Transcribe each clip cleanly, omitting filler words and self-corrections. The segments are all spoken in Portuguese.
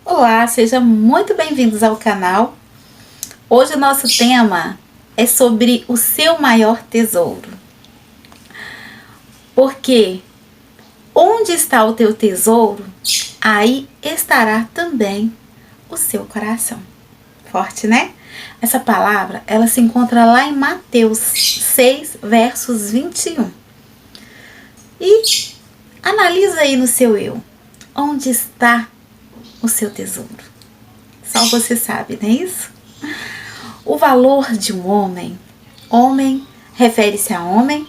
Olá, sejam muito bem-vindos ao canal. Hoje o nosso tema é sobre o seu maior tesouro. Porque onde está o teu tesouro, aí estará também o seu coração. Forte, né? Essa palavra, ela se encontra lá em Mateus 6, versos 21. E analisa aí no seu eu. Onde está o seu tesouro? Só você sabe, não é isso? O valor de um homem refere-se a homem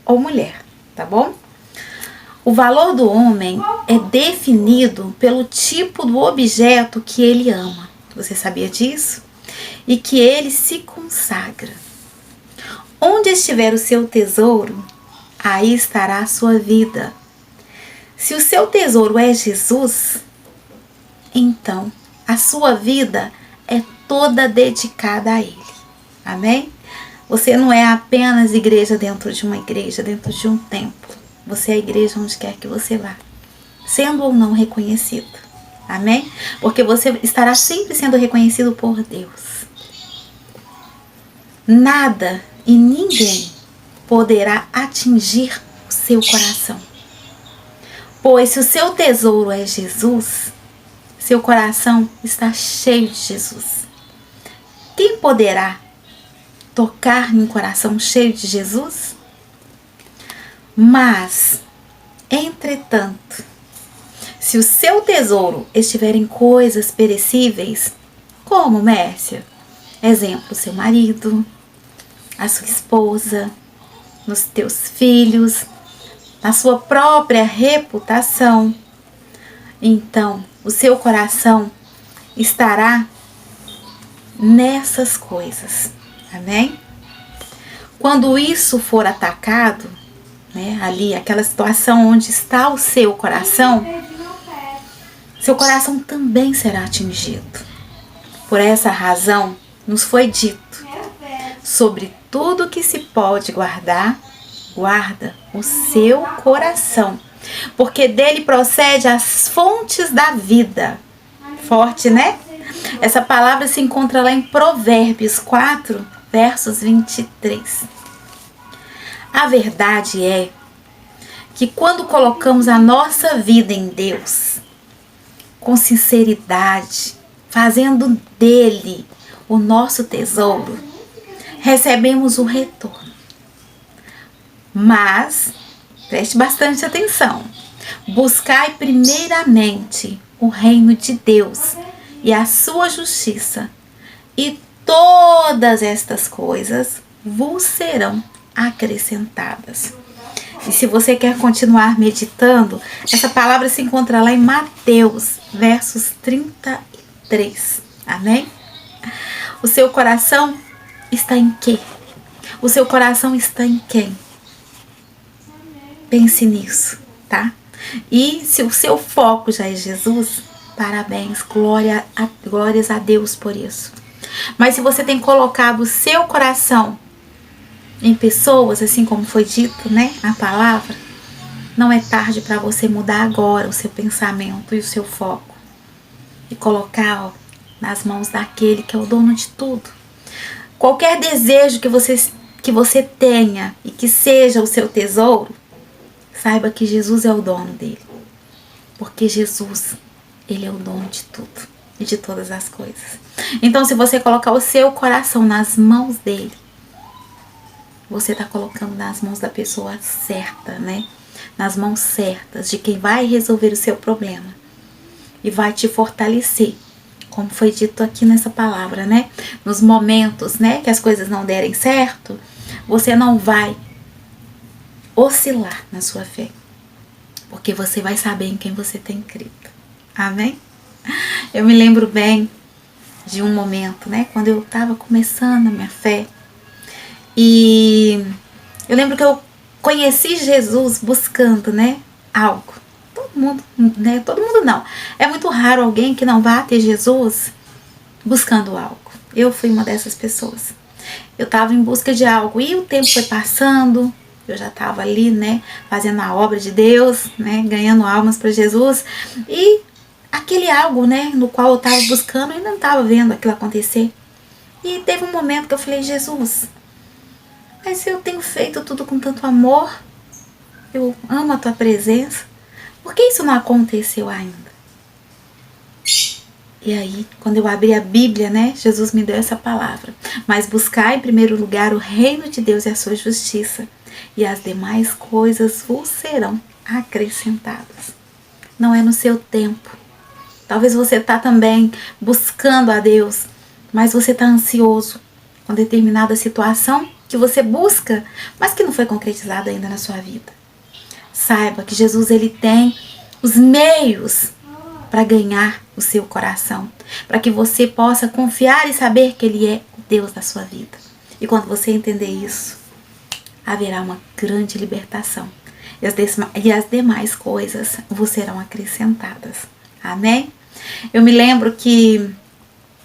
ou mulher, tá bom? O valor do homem é definido pelo tipo do objeto que ele ama. Você sabia disso? E que ele se consagra. Onde estiver o seu tesouro, aí estará a sua vida. Se o seu tesouro é Jesus, então a sua vida é toda dedicada a Ele. Amém? Você não é apenas igreja dentro de uma igreja, dentro de um templo. Você é igreja onde quer que você vá, sendo ou não reconhecido. Amém? Porque você estará sempre sendo reconhecido por Deus. Nada e ninguém poderá atingir o seu coração. Pois se o seu tesouro é Jesus, seu coração está cheio de Jesus. Quem poderá tocar em um coração cheio de Jesus? Mas, entretanto, se o seu tesouro estiver em coisas perecíveis, como, Mércia? Exemplo, seu marido, a sua esposa, nos teus filhos, na sua própria reputação, então o seu coração estará nessas coisas. Amém? Quando isso for atacado, né, ali, aquela situação onde está o seu coração também será atingido. Por essa razão, nos foi dito: sobre tudo que se pode guardar, guarda o seu coração, porque dele procede as fontes da vida. Forte, né? Essa palavra se encontra lá em Provérbios 4, versos 23. A verdade é que quando colocamos a nossa vida em Deus, com sinceridade, fazendo dele o nosso tesouro, recebemos o retorno. Mas, preste bastante atenção. Buscai primeiramente o reino de Deus e a sua justiça, e todas estas coisas vos serão acrescentadas. E se você quer continuar meditando, essa palavra se encontra lá em Mateus, versos 33. Amém? O seu coração está em quê? O seu coração está em quem? Pense nisso, tá? E se o seu foco já é Jesus, parabéns, glórias a Deus por isso. Mas se você tem colocado o seu coração em pessoas, assim como foi dito, né, a palavra, não é tarde para você mudar agora o seu pensamento e o seu foco e colocar nas mãos daquele que é o dono de tudo. Qualquer desejo que você tenha e que seja o seu tesouro, saiba que Jesus é o dono dele. Porque Jesus, ele é o dono de tudo e de todas as coisas. Então, se você colocar o seu coração nas mãos dele, você está colocando nas mãos da pessoa certa, né? Nas mãos certas de quem vai resolver o seu problema e vai te fortalecer, como foi dito aqui nessa palavra, né? Nos momentos, né, que as coisas não derem certo, você não vai oscilar na sua fé, porque você vai saber em quem você tem crido. Amém? Eu me lembro bem de um momento, né, quando eu estava começando a minha fé, e eu lembro que eu conheci Jesus buscando, né, algo. Todo mundo, né, todo mundo não. É muito raro alguém que não vá ter Jesus buscando algo. Eu fui uma dessas pessoas. Eu estava em busca de algo e o tempo foi passando. Eu já estava ali, né, fazendo a obra de Deus, né, ganhando almas para Jesus. E aquele algo, né, no qual eu estava buscando e não estava vendo aquilo acontecer. E teve um momento que eu falei, Jesus, mas eu tenho feito tudo com tanto amor, eu amo a tua presença, por que isso não aconteceu ainda? E aí, quando eu abri a Bíblia, né, Jesus me deu essa palavra. Mas buscar em primeiro lugar o reino de Deus e a sua justiça, e as demais coisas vos serão acrescentadas. Não é no seu tempo. Talvez você está também buscando a Deus, mas você está ansioso com determinada situação que você busca, mas que não foi concretizada ainda na sua vida. Saiba que Jesus, ele tem os meios para ganhar o seu coração, para que você possa confiar e saber que ele é o Deus da sua vida. E quando você entender isso, haverá uma grande libertação. E as demais coisas vos serão acrescentadas. Amém? Eu me lembro que,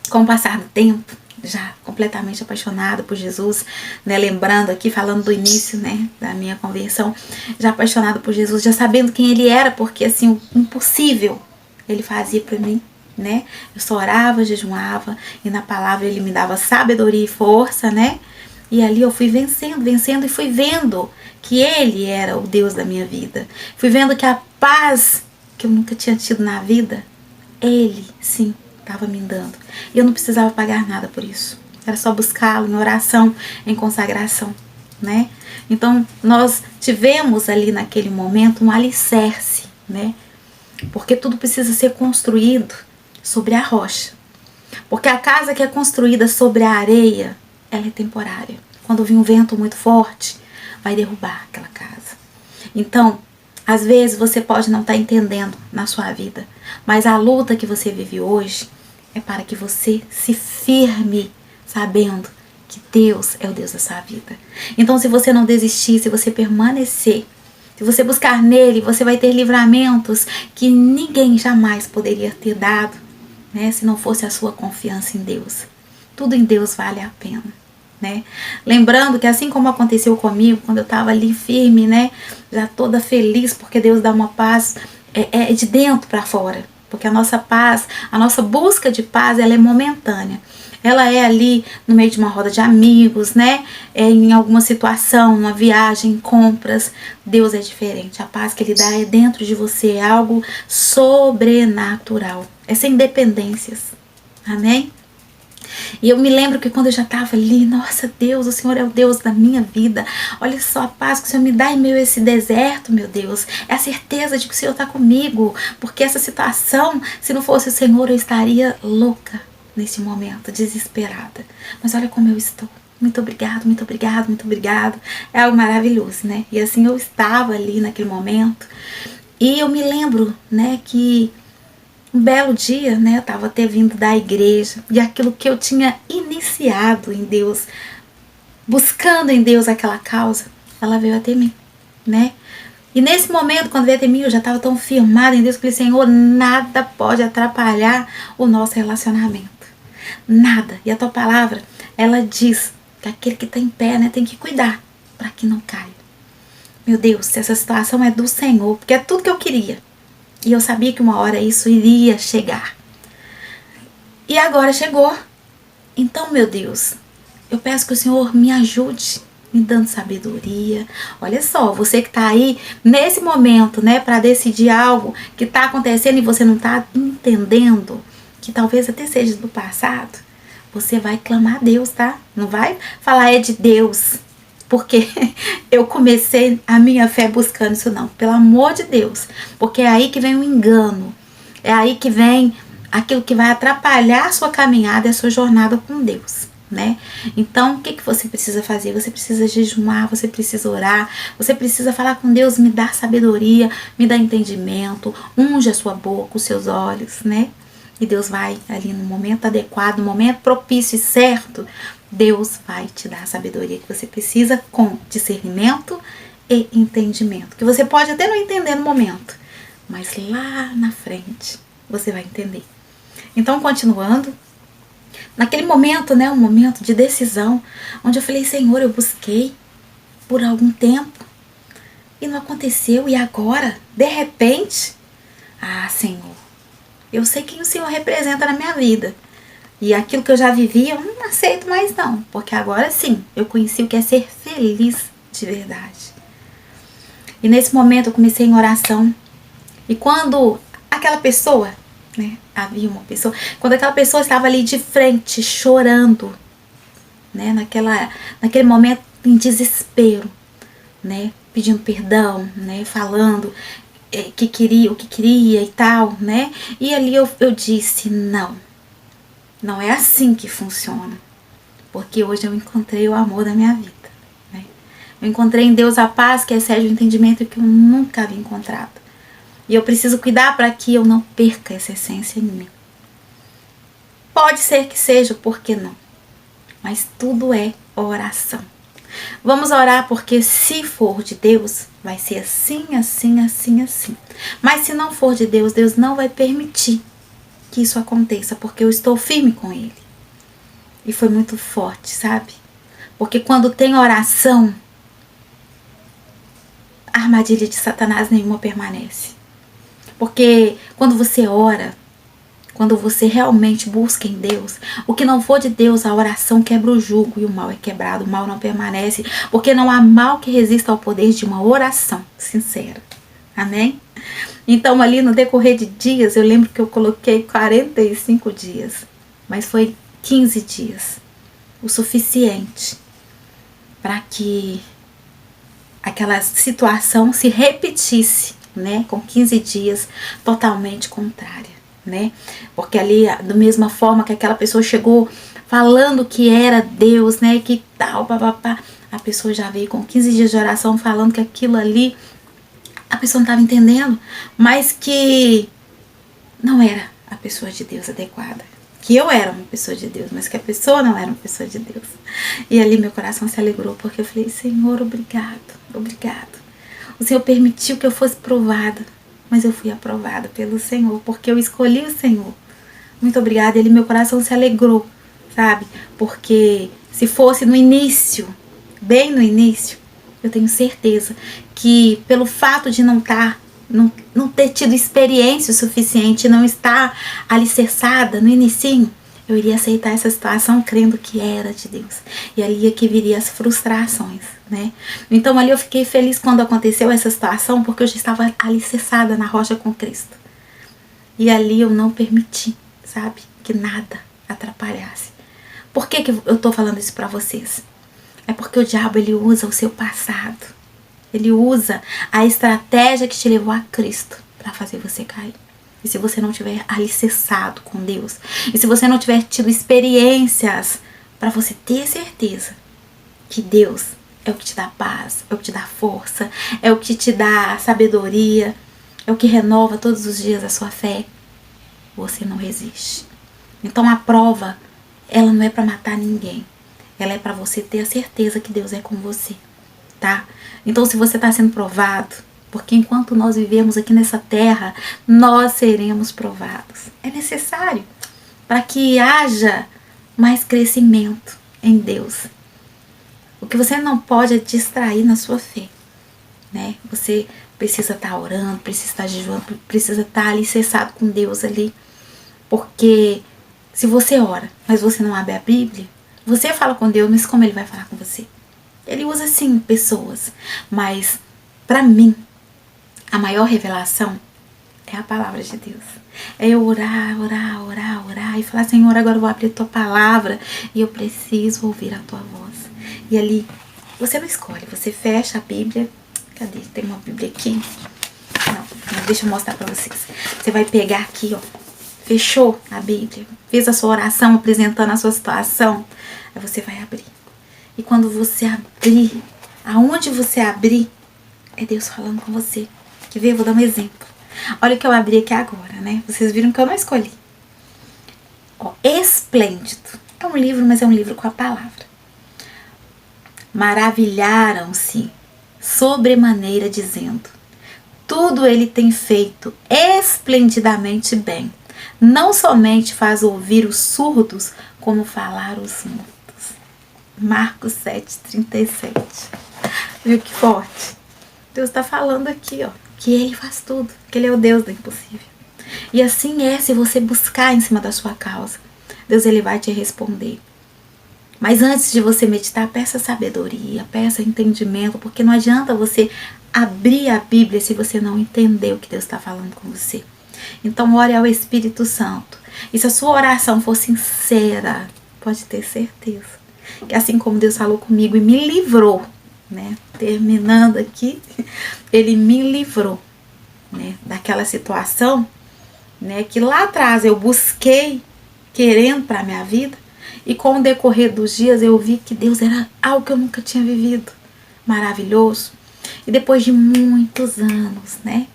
com o passar do tempo, já completamente apaixonada por Jesus, né, lembrando aqui, falando do início, né, da minha conversão, já apaixonada por Jesus, já sabendo quem ele era, porque assim, o impossível ele fazia para mim, né? Eu só orava, jejuava, e na palavra ele me dava sabedoria e força, né? E ali eu fui vencendo e fui vendo que ele era o Deus da minha vida. Fui vendo que a paz que eu nunca tinha tido na vida, ele, sim, estava me dando. E eu não precisava pagar nada por isso. Era só buscá-lo em oração, em consagração, né? Então, nós tivemos ali naquele momento um alicerce, né? Porque tudo precisa ser construído sobre a rocha. Porque a casa que é construída sobre a areia, ela é temporária. Quando vir um vento muito forte, vai derrubar aquela casa. Então, às vezes você pode não estar entendendo na sua vida, mas a luta que você vive hoje é para que você se firme, sabendo que Deus é o Deus da sua vida. Então, se você não desistir, se você permanecer, se você buscar nele, você vai ter livramentos que ninguém jamais poderia ter dado, né, se não fosse a sua confiança em Deus. Tudo em Deus vale a pena, né? Lembrando que assim como aconteceu comigo, quando eu estava ali firme, né, já toda feliz, porque Deus dá uma paz é de dentro para fora. Porque a nossa paz, a nossa busca de paz, ela é momentânea. Ela é ali no meio de uma roda de amigos, né? Em alguma situação, numa viagem, em compras. Deus é diferente. A paz que ele dá é dentro de você, é algo sobrenatural. É sem dependências. Amém? E eu me lembro que quando eu já estava ali, nossa Deus, o Senhor é o Deus da minha vida. Olha só a paz que o Senhor me dá em meio a esse deserto, meu Deus. É a certeza de que o Senhor está comigo. Porque essa situação, se não fosse o Senhor, eu estaria louca nesse momento, desesperada. Mas olha como eu estou. Muito obrigado, muito obrigado, muito obrigado. É algo maravilhoso, né? E assim eu estava ali naquele momento. E eu me lembro, né, que um belo dia, né, eu estava até vindo da igreja, e aquilo que eu tinha iniciado em Deus, buscando em Deus aquela causa, ela veio até mim, né? E nesse momento, quando veio até mim, eu já estava tão firmada em Deus, que eu falei, Senhor, nada pode atrapalhar o nosso relacionamento. Nada. E a tua palavra, ela diz que aquele que está em pé, né, tem que cuidar para que não caia. Meu Deus, se essa situação é do Senhor, porque é tudo que eu queria. E eu sabia que uma hora isso iria chegar. E agora chegou. Então, meu Deus, eu peço que o Senhor me ajude, me dando sabedoria. Olha só, você que está aí nesse momento, né, para decidir algo que está acontecendo e você não está entendendo, que talvez até seja do passado, você vai clamar a Deus, tá? Não vai falar é de Deus, porque eu comecei a minha fé buscando isso, não. Pelo amor de Deus. Porque é aí que vem o engano. É aí que vem aquilo que vai atrapalhar a sua caminhada e a sua jornada com Deus, né? Então, o que você precisa fazer? Você precisa jejuar, você precisa orar, você precisa falar com Deus, me dá sabedoria, me dá entendimento, unge a sua boca, os seus olhos, né? E Deus vai ali no momento adequado, no momento propício e certo, Deus vai te dar a sabedoria que você precisa com discernimento e entendimento. Que você pode até não entender no momento, mas lá na frente você vai entender. Então, continuando, naquele momento, né, um momento de decisão, onde eu falei, Senhor, eu busquei por algum tempo e não aconteceu, e agora, de repente, Senhor, Eu sei quem o Senhor representa na minha vida. E aquilo que eu já vivi, eu não aceito mais não. Porque agora sim, eu conheci o que é ser feliz de verdade. E nesse momento eu comecei em oração. E quando aquela pessoa, né, havia uma pessoa, quando aquela pessoa estava ali de frente, chorando, né, naquele momento em desespero, né, pedindo perdão, né, falando o que queria e tal, né, e ali eu disse, não é assim que funciona, porque hoje eu encontrei o amor da minha vida, né, eu encontrei em Deus a paz que excede o entendimento que eu nunca havia encontrado, e eu preciso cuidar para que eu não perca essa essência em mim. Pode ser que seja, por que não? Mas tudo é oração. Vamos orar, porque se for de Deus, vai ser assim, assim, assim, assim. Mas se não for de Deus, Deus não vai permitir que isso aconteça, porque eu estou firme com Ele. E foi muito forte, sabe? Porque quando tem oração, a armadilha de Satanás nenhuma permanece. Porque quando você ora, quando você realmente busca em Deus, o que não for de Deus, a oração quebra o jugo e o mal é quebrado, o mal não permanece, porque não há mal que resista ao poder de uma oração sincera. Amém? Então ali no decorrer de dias, eu lembro que eu coloquei 45 dias, mas foi 15 dias, o suficiente para que aquela situação se repetisse, né, com 15 dias totalmente contrária, né, porque ali, da mesma forma que aquela pessoa chegou falando que era Deus, né, que tal, papapá, a pessoa já veio com 15 dias de oração falando que aquilo ali, a pessoa não estava entendendo, mas que não era a pessoa de Deus adequada, que eu era uma pessoa de Deus, mas que a pessoa não era uma pessoa de Deus. E ali meu coração se alegrou, porque eu falei, Senhor, obrigado, obrigado. O Senhor permitiu que eu fosse provada, mas eu fui aprovada pelo Senhor, porque eu escolhi o Senhor. Muito obrigada. Ele, meu coração se alegrou, sabe? Porque se fosse no início, bem no início, eu tenho certeza que pelo fato de não ter tido experiência o suficiente, não estar alicerçada no inicinho, eu iria aceitar essa situação crendo que era de Deus. E ali é que viria as frustrações, né? Então ali eu fiquei feliz quando aconteceu essa situação, porque eu já estava alicerçada na rocha com Cristo. E ali eu não permiti, sabe? Que nada atrapalhasse. Por que eu tô falando isso pra vocês? É porque o diabo, ele usa o seu passado. Ele usa a estratégia que te levou a Cristo para fazer você cair. E se você não tiver alicerçado com Deus, e se você não tiver tido experiências para você ter certeza que Deus é o que te dá paz, é o que te dá força, é o que te dá sabedoria, é o que renova todos os dias a sua fé, você não resiste. Então a prova, ela não é para matar ninguém, ela é para você ter a certeza que Deus é com você, tá? Então se você está sendo provado, porque enquanto nós vivemos aqui nessa terra, nós seremos provados. É necessário para que haja mais crescimento em Deus. O que você não pode é distrair na sua fé, né? Você precisa estar orando, precisa estar jejuando, precisa estar alicerçado com Deus ali. Porque se você ora, mas você não abre a Bíblia, você fala com Deus, mas como Ele vai falar com você? Ele usa sim pessoas, mas para mim, a maior revelação é a palavra de Deus. É eu orar, orar, orar, orar e falar, Senhor, agora eu vou abrir a tua palavra e eu preciso ouvir a tua voz. E ali, você não escolhe, você fecha a Bíblia. Cadê? Tem uma Bíblia aqui? Não, deixa eu mostrar pra vocês. Você vai pegar aqui, ó. Fechou a Bíblia, fez a sua oração apresentando a sua situação, aí você vai abrir. E quando você abrir, aonde você abrir, é Deus falando com você. Quer ver? Eu vou dar um exemplo. Olha o que eu abri aqui agora, né? Vocês viram que eu não escolhi. Ó, Esplêndido. É um livro, mas é um livro com a palavra. Maravilharam-se sobremaneira, dizendo: tudo ele tem feito esplendidamente bem. Não somente faz ouvir os surdos, como falar os mudos. Marcos 7:37. Viu que forte? Deus está falando aqui, ó, que Ele faz tudo, que Ele é o Deus do impossível. E assim é se você buscar em cima da sua causa. Deus, ele vai te responder. Mas antes de você meditar, peça sabedoria, peça entendimento, porque não adianta você abrir a Bíblia se você não entender o que Deus está falando com você. Então, ore ao Espírito Santo. E se a sua oração for sincera, pode ter certeza que assim como Deus falou comigo e me livrou, né? Terminando aqui, ele me livrou, né? Daquela situação, né? Que lá atrás eu busquei querendo para minha vida. E com o decorrer dos dias eu vi que Deus era algo que eu nunca tinha vivido. Maravilhoso. E depois de muitos anos, né?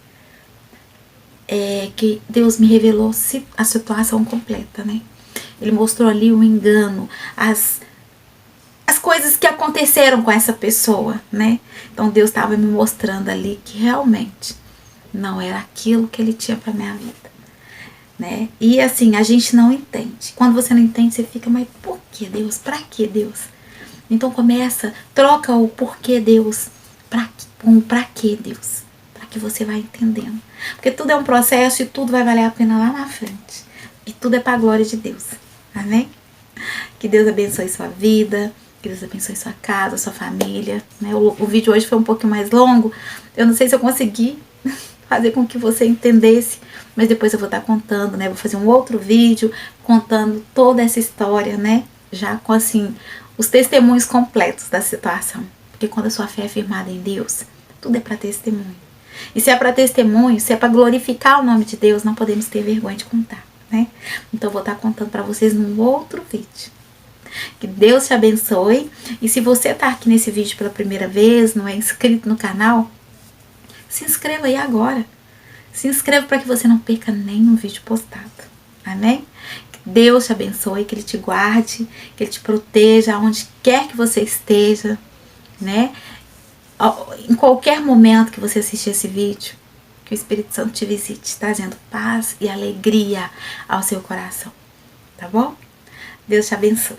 Que Deus me revelou a situação completa, né? Ele mostrou ali o engano, as coisas que aconteceram com essa pessoa, né? Então Deus estava me mostrando ali que realmente não era aquilo que ele tinha para minha vida, né? E assim, a gente não entende. Quando você não entende, você fica, mas por que Deus? Pra que Deus? Então troca o porquê Deus com o pra que Deus, para que você vai entendendo. Porque tudo é um processo e tudo vai valer a pena lá na frente. E tudo é para a glória de Deus. Amém? Que Deus abençoe sua vida, que Deus abençoe sua casa, sua família, né? O vídeo hoje foi um pouquinho mais longo. Eu não sei se eu consegui fazer com que você entendesse, mas depois eu vou estar contando, né? Vou fazer um outro vídeo contando toda essa história, né? Já com, assim, os testemunhos completos da situação. Porque quando a sua fé é firmada em Deus, tudo é para testemunho. E se é para testemunho, se é para glorificar o nome de Deus, não podemos ter vergonha de contar, né? Então eu vou estar contando para vocês num outro vídeo. Que Deus te abençoe. E se você está aqui nesse vídeo pela primeira vez, não é inscrito no canal, se inscreva aí agora. Se inscreva para que você não perca nenhum vídeo postado. Amém? Que Deus te abençoe, que Ele te guarde, que Ele te proteja aonde quer que você esteja, né? Em qualquer momento que você assistir esse vídeo, que o Espírito Santo te visite, trazendo paz e alegria ao seu coração. Tá bom? Deus te abençoe.